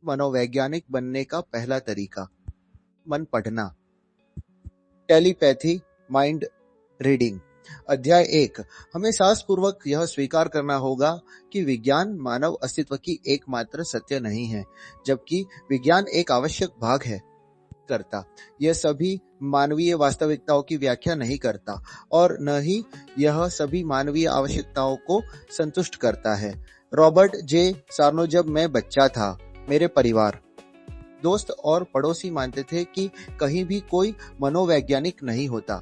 मनोवैज्ञानिक बनने का पहला तरीका। मन पढ़ना। Telepathy, mind reading. अध्याय 1। हमें साहसपूर्वक यह स्वीकार करना होगा कि विज्ञान मानव अस्तित्व की एकमात्र सत्य नहीं है, जबकि विज्ञान एक आवश्यक भाग है करता। यह सभी मानवीय वास्तविकताओं की व्याख्या नहीं करता और न ही यह सभी मानवीय आवश्यकताओं को संतुष्ट करता है। Robert J Sarno. जब मैं बच्चा था, मेरे परिवार, दोस्त और पड़ोसी मानते थे कि कहीं भी कोई मनोवैज्ञानिक नहीं होता।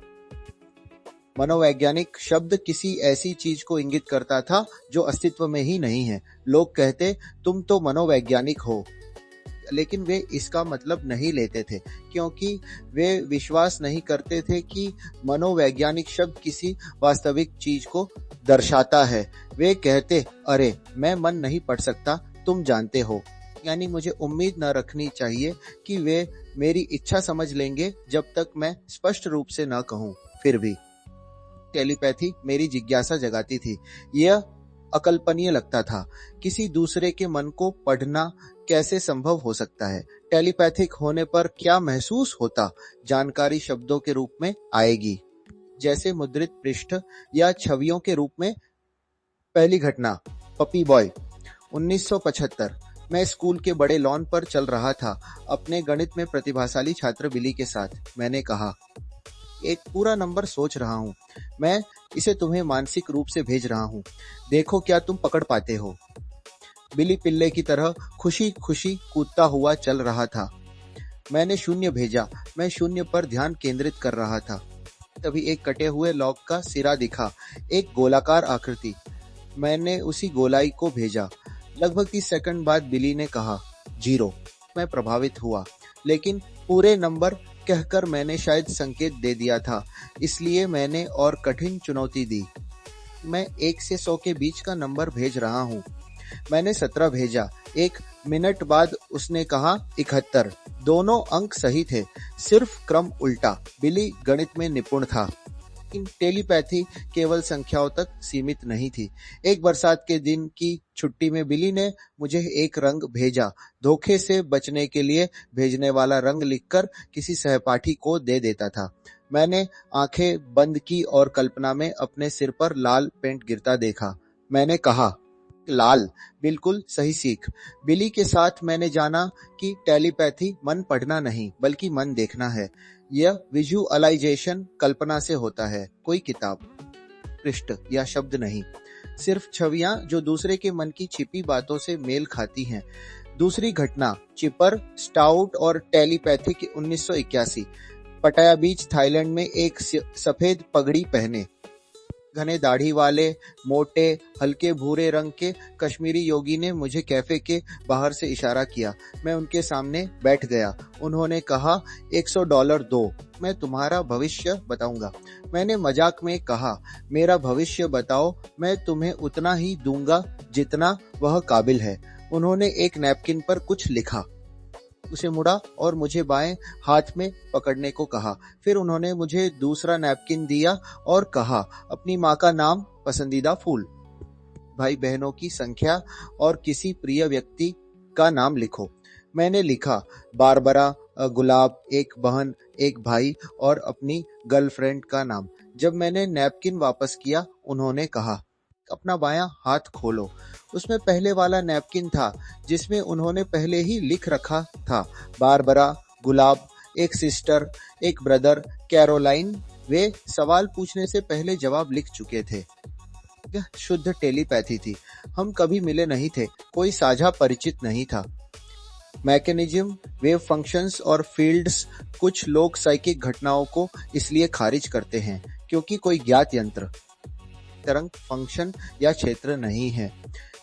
मनोवैज्ञानिक शब्द किसी ऐसी चीज को इंगित करता था जो अस्तित्व में ही नहीं है। लोग कहते, तुम तो मनोवैज्ञानिक हो, लेकिन वे इसका मतलब नहीं लेते थे, क्योंकि वे विश्वास नहीं करते थे कि मनोवैज्ञानिक शब्द किसी वास्तविक चीज को दर्शाता है। वे कहते, अरे मैं मन नहीं पढ़ सकता, तुम जानते हो। यानी मुझे उम्मीद न रखनी चाहिए कि वे मेरी इच्छा समझ लेंगे जब तक मैं स्पष्ट रूप से न कहूं। फिर भी टेलीपैथी मेरी जिज्ञासा जगाती थी। यह अकल्पनीय लगता था। किसी दूसरे के मन को पढ़ना कैसे संभव हो सकता है? टेलीपैथिक होने पर क्या महसूस होता? जानकारी शब्दों के रूप में आएगी, जैसे मुद्रित पृष्ठ या छवियों के रूप में। पहली घटना, पपी बॉय। 1975। मैं स्कूल के बड़े लॉन पर चल रहा था अपने गणित में प्रतिभाशाली छात्र बिली के साथ। मैंने कहा, एक पूरा नंबर सोच रहा हूँ, मैं इसे तुम्हें मानसिक रूप से भेज रहा हूँ, देखो क्या तुम पकड़ पाते हो। बिली पिल्ले की तरह खुशी खुशी कूदता हुआ चल रहा था। मैंने शून्य भेजा। मैं शून्य पर ध्यान केंद्रित कर रहा था। तभी एक कटे हुए लॉक का सिरा दिखा, एक गोलाकार आकृति। मैंने उसी गोलाई को भेजा। लगभग 30 सेकंड बाद बिली ने कहा, 0। मैं प्रभावित हुआ, लेकिन पूरे नंबर कहकर मैंने शायद संकेत दे दिया था, इसलिए मैंने और कठिन चुनौती दी। मैं 1 से 100 के बीच का नंबर भेज रहा हूँ। मैंने 17 भेजा। 1 मिनट बाद उसने कहा 71। दोनों अंक सही थे, सिर्फ क्रम उल्टा। बिली गणित में निपुण था। लेकिन टेलीपैथी केवल संख्याओं तक सीमित नहीं थी। एक बरसात के दिन की छुट्टी में बिली ने मुझे एक रंग भेजा। धोखे से बचने के लिए भेजने वाला रंग लिखकर किसी सहपाठी को दे देता था। मैंने आंखें बंद की और कल्पना में अपने सिर पर लाल पेंट गिरता देखा। मैंने कहा, लाल, बिल्कुल सही सीख। बिली के साथ मैंने जाना कि टेलीपैथी मन पढ़ना नहीं, बल्कि मन देखना है। यह विजुअलाइजेशन कल्पना से होता है। कोई किताब, पृष्ठ या शब्द नहीं, सिर्फ छवियां जो दूसरे के मन की छिपी बातों से मेल खाती हैं। दूसरी घटना, चिपर, स्टाउट और टेलीपैथिक। 1981। पटाया बीच, थाईलैंड में एक सफेद पगड़ी पहने, घने दाढ़ी वाले, मोटे, हल्के भूरे रंग के कश्मीरी योगी ने मुझे कैफे के बाहर से इशारा किया। मैं उनके सामने बैठ गया। उन्होंने कहा, $100 दो, मैं तुम्हारा भविष्य बताऊंगा। मैंने मजाक में कहा, मेरा भविष्य बताओ, मैं तुम्हें उतना ही दूंगा जितना वह काबिल है। उन्होंने एक नैपकिन पर कुछ लिखा, उसे मुड़ा और मुझे बाएं हाथ में पकड़ने को कहा। फिर उन्होंने मुझे दूसरा नैपकिन दिया और कहा, अपनी माँ का नाम, पसंदीदा फूल, भाई बहनों की संख्या और किसी प्रिय व्यक्ति का नाम लिखो। मैंने लिखा, बारबरा, गुलाब, एक बहन, एक भाई और अपनी गर्लफ्रेंड का नाम। जब मैंने नैपकिन वापस किया, उन्होंने कहा, अपना बायां हाथ खोलो। उसमें पहले वाला नैपकिन था जिसमें उन्होंने पहले ही लिख रखा था, बारबरा, गुलाब, एक सिस्टर, एक ब्रदर, कैरोलाइन। वे सवाल पूछने से पहले जवाब लिख चुके थे। यह शुद्ध टेलीपैथी थी। हम कभी मिले नहीं थे, कोई साझा परिचित नहीं था। मैकेनिज्म, वेव फंक्शंस और फील्ड्स। कुछ लोग साइकिक घटनाओं को इसलिए खारिज करते हैं क्योंकि कोई ज्ञात यंत्र, तरंग, फंक्शन या क्षेत्र नहीं है।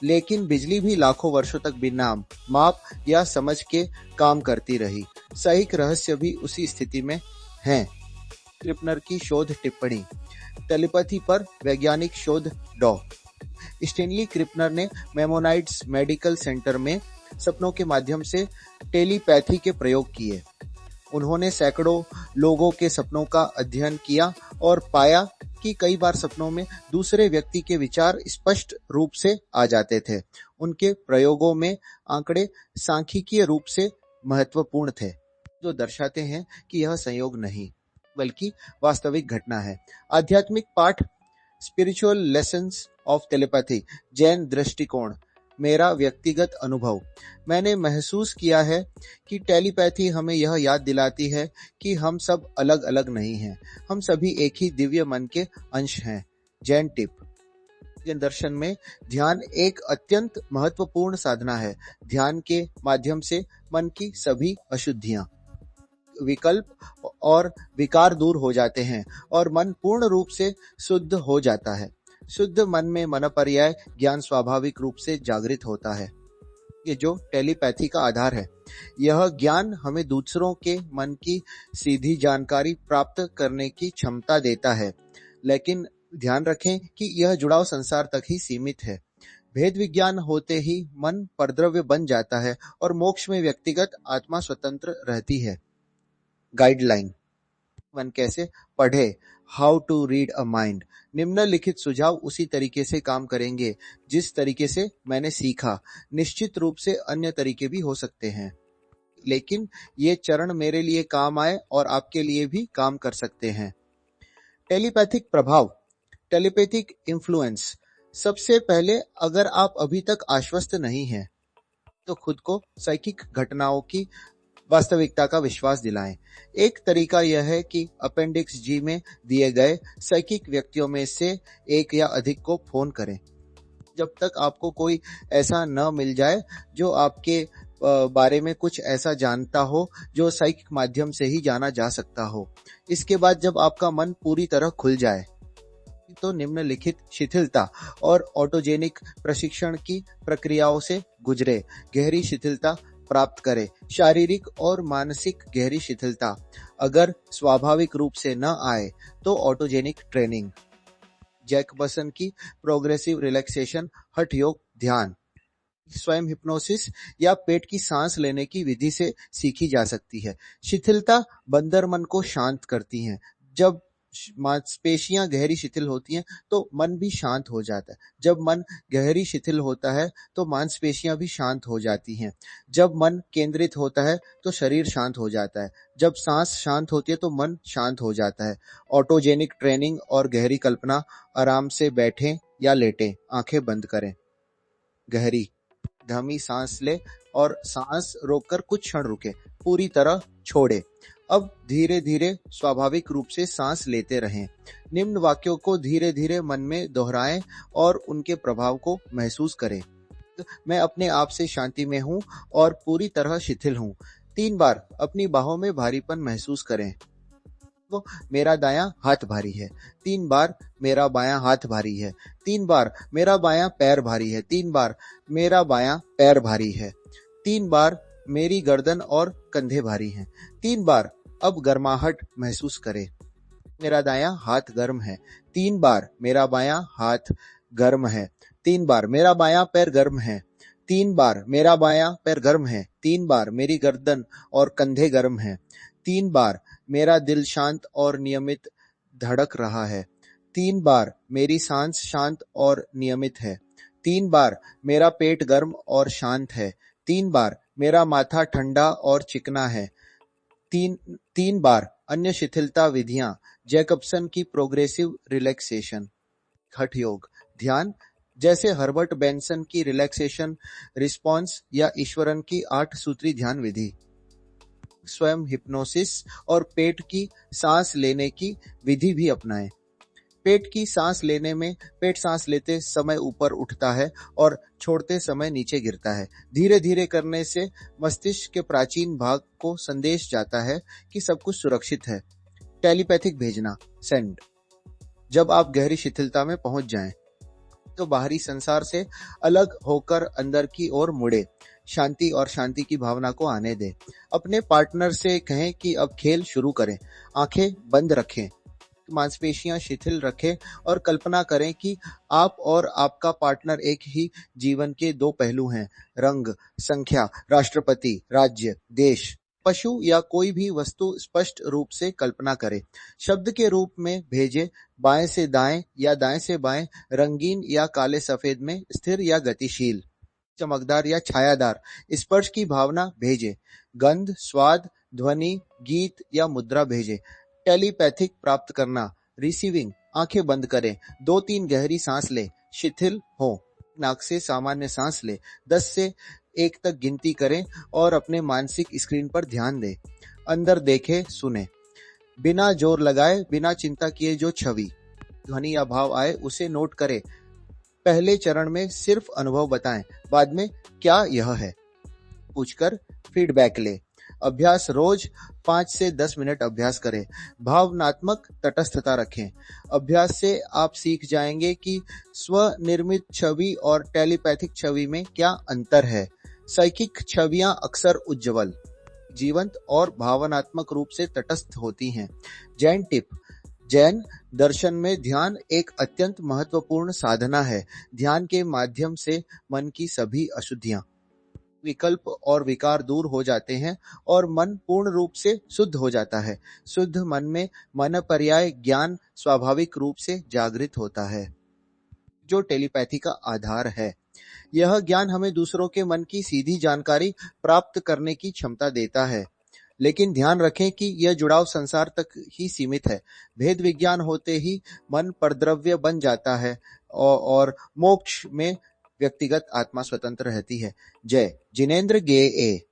लेकिन बिजली भी लाखों वर्षों तक बिना माप या समझ के काम करती रही। साइक रहस्य भी उसी स्थिति में है। क्रिपनर की शोध टिप्पणी। टेलीपैथी पर वैज्ञानिक शोध। डॉ. स्टेनली क्रिपनर ने मेमोनाइट्स मेडिकल सेंटर में सपनों के माध्यम से टेलीपैथी के प्रयोग किए। उन्होंने सैकड़ों लोगों के सपनों का अध्ययन किया और पाया कि कई बार सपनों में दूसरे व्यक्ति के विचार स्पष्ट रूप से आ जाते थे। उनके प्रयोगों में आंकड़े सांख्यिकीय रूप से महत्वपूर्ण थे, जो दर्शाते हैं कि यह संयोग नहीं, बल्कि वास्तविक घटना है। आध्यात्मिक पाठ, spiritual lessons of telepathy, Jain दृष्टिकोण, मेरा व्यक्तिगत अनुभव। मैंने महसूस किया है कि टेलीपैथी हमें यह याद दिलाती है कि हम सब अलग अलग नहीं हैं, हम सभी एक ही दिव्य मन के अंश हैं। जैन टिप। जैन दर्शन में ध्यान एक अत्यंत महत्वपूर्ण साधना है। ध्यान के माध्यम से मन की सभी अशुद्धियां, विकल्प और विकार दूर हो जाते हैं और मन पूर्ण रूप से शुद्ध हो जाता है। शुद्ध मन में मनपर्याय ज्ञान स्वाभाविक रूप से जागृत होता है, ये जो टेलीपैथी का आधार है। यह ज्ञान हमें दूसरों के मन की सीधी जानकारी प्राप्त करने की क्षमता देता है, लेकिन ध्यान रखें कि यह जुड़ाव संसार तक ही सीमित है। भेद विज्ञान होते ही मन परद्रव्य बन जाता है और मोक्ष में व्यक्तिगत आत्मा स्वतंत्र रहती है। गाइडलाइन। मन कैसे पढ़े, how to read a mind. निम्नलिखित सुझाव उसी तरीके से काम करेंगे जिस तरीके से मैंने सीखा। निश्चित रूप से अन्य तरीके भी हो सकते हैं, लेकिन ये चरण मेरे लिए काम आए और आपके लिए भी काम कर सकते हैं। टेलीपैथिक प्रभाव, टेलीपैथिक इन्फ्लुएंस। सबसे पहले, अगर आप अभी तक आश्वस्त नहीं हैं, तो खुद को साइकिक घटनाओं की वास्तविकता का विश्वास दिलाएं। एक तरीका यह है कि अपेंडिक्स जी में दिए गए साइकिक व्यक्तियों में से एक या अधिक को फोन करें। जब तक आपको कोई ऐसा न मिल जाए जो आपके बारे में कुछ ऐसा जानता हो जो साइकिक माध्यम से ही जाना जा सकता हो। इसके बाद जब आपका मन पूरी तरह खुल जाए, तो निम्नलिखित शिथिलता और ऑटोजेनिक प्रशिक्षण की प्रक्रियाओं से गुजरे। गहरी शिथिलता प्राप्त करें। शारीरिक और मानसिक गहरी शिथिलता अगर स्वाभाविक रूप से न आए तो ऑटोजेनिक ट्रेनिंग। जैकबसन की प्रोग्रेसिव रिलैक्सेशन, हठ योग, ध्यान, स्वयं हिप्नोसिस या पेट की सांस लेने की विधि से सीखी जा सकती है। शिथिलता बंदर मन को शांत करती हैं। जब मांसपेशियां गहरी शिथिल होती हैं तो मन भी शांत हो जाता है। जब मन गहरी शिथिल होता है तो मांसपेशियां भी शांत हो जाती हैं। जब मन केंद्रित होता है तो शरीर शांत हो जाता है। जब सांस शांत होती है तो मन शांत हो जाता है। ऑटोजेनिक ट्रेनिंग और गहरी कल्पना। आराम से बैठें या लेटें, आंखें बंद करें। गहरी धीमी सांस ले और सांस रोककर कुछ क्षण रुके, पूरी तरह छोड़े। अब धीरे धीरे स्वाभाविक रूप से सांस लेते रहें। निम्न वाक्यों को धीरे धीरे मन में दोहराएं और उनके प्रभाव को महसूस करें। मैं अपने आप से शांति में हूं और पूरी तरह शिथिल हूं। 3 बार अपनी बाहों में भारीपन महसूस करें। तो मेरा दायां हाथ भारी है। 3 बार मेरा बायां हाथ भारी है। 3 बार मेरा बायां पैर भारी है। 3 बार मेरा बायां पैर भारी है। 3 बार मेरी गर्दन और कंधे भारी हैं। 3 बार अब गर्माहट महसूस करें। मेरा दायां हाथ गर्म है। 3 बार मेरा बायां हाथ गर्म है। 3 बार मेरा बायां पैर गर्म है। 3 बार मेरा बायां पैर गर्म है। 3 बार मेरी गर्दन और कंधे गर्म हैं। 3 बार मेरा दिल शांत और नियमित धड़क रहा है। 3 बार मेरी सांस शांत और नियमित है। 3 बार मेरा पेट गर्म और शांत है। 3 बार मेरा माथा ठंडा और चिकना है। 3 बार अन्य शिथिलता विधियां। जैकबसन की प्रोग्रेसिव रिलैक्सेशन, हठ योग, ध्यान, जैसे हर्बर्ट बेंसन की रिलैक्सेशन रिस्पॉन्स या ईश्वरन की 8 सूत्री ध्यान विधि। स्वयं हिप्नोसिस और पेट की सांस लेने की विधि भी अपनाएं। पेट की सांस लेने में पेट सांस लेते समय ऊपर उठता है और छोड़ते समय नीचे गिरता है। धीरे धीरे करने से मस्तिष्क के प्राचीन भाग को संदेश जाता है कि सब कुछ सुरक्षित है। टेलीपैथिक भेजना, सेंड। जब आप गहरी शिथिलता में पहुंच जाएं, तो बाहरी संसार से अलग होकर अंदर की ओर मुड़े। शांति और शांति की भावना को आने दें। अपने पार्टनर से कहें कि अब खेल शुरू करें। आंखें बंद रखें, मांसपेशियां शिथिल रखें और कल्पना करें कि आप और आपका पार्टनर एक ही जीवन के 2 पहलू हैं, रंग, संख्या, राष्ट्रपति, राज्य, देश। पशु या कोई भी वस्तु स्पष्ट रूप से कल्पना करें। शब्द के रूप में भेजें, बाएं से दाएं या दाएं से बाएं, रंगीन या काले सफेद में, स्थिर या गतिशील, चमकदार या छायादार। स्पर्श की भावना भेजें, गंध, स्वाद, ध्वनि, गीत या मुद्रा भेजें। टेलीपैथिक प्राप्त करना, रिसीविंग, आंखें बंद करें, 2-3 गहरी सांस लें, शिथिल हो, नाक से सामान्य सांस लें, 10 से 1 तक गिनती करें और अपने मानसिक स्क्रीन पर ध्यान दें। अंदर देखें, सुने, बिना जोर लगाए, बिना चिंता किए जो छवि, ध्वनि या भाव आए उसे नोट करें। पहले चरण में सिर्फ अनुभव बताएं, बाद में क्या यह है पूछकर फीडबैक लें। अभ्यास रोज 5 से 10 मिनट अभ्यास करें। भावनात्मक तटस्थता रखें। अभ्यास से आप सीख जाएंगे कि स्वनिर्मित छवि और टेलीपैथिक छवि में क्या अंतर है। साइकिक छवियां अक्सर उज्ज्वल, जीवंत और भावनात्मक रूप से तटस्थ होती हैं। जैन टिप: जैन दर्शन में ध्यान एक अत्यंत महत्वपूर्ण साधना है। ध्यान के माध्यम से मन की सभी अशुद्धियां, विकल्प और विकार दूर हो जाते हैं और मन पूर्ण रूप से शुद्ध हो जाता है। शुद्ध मन में मन पर्याय ज्ञान स्वाभाविक रूप से जागृत होता है, जो टेलीपैथी का आधार है। यह ज्ञान हमें दूसरों के मन की सीधी जानकारी प्राप्त करने की क्षमता देता है। लेकिन ध्यान रखें कि यह जुड़ाव संसार तक ही सीमित है। भेद विज्ञान होते ही मन परद्रव्य बन जाता है और मोक्ष में व्यक्तिगत आत्मा स्वतंत्र रहती है। जय जिनेंद्र गे ए।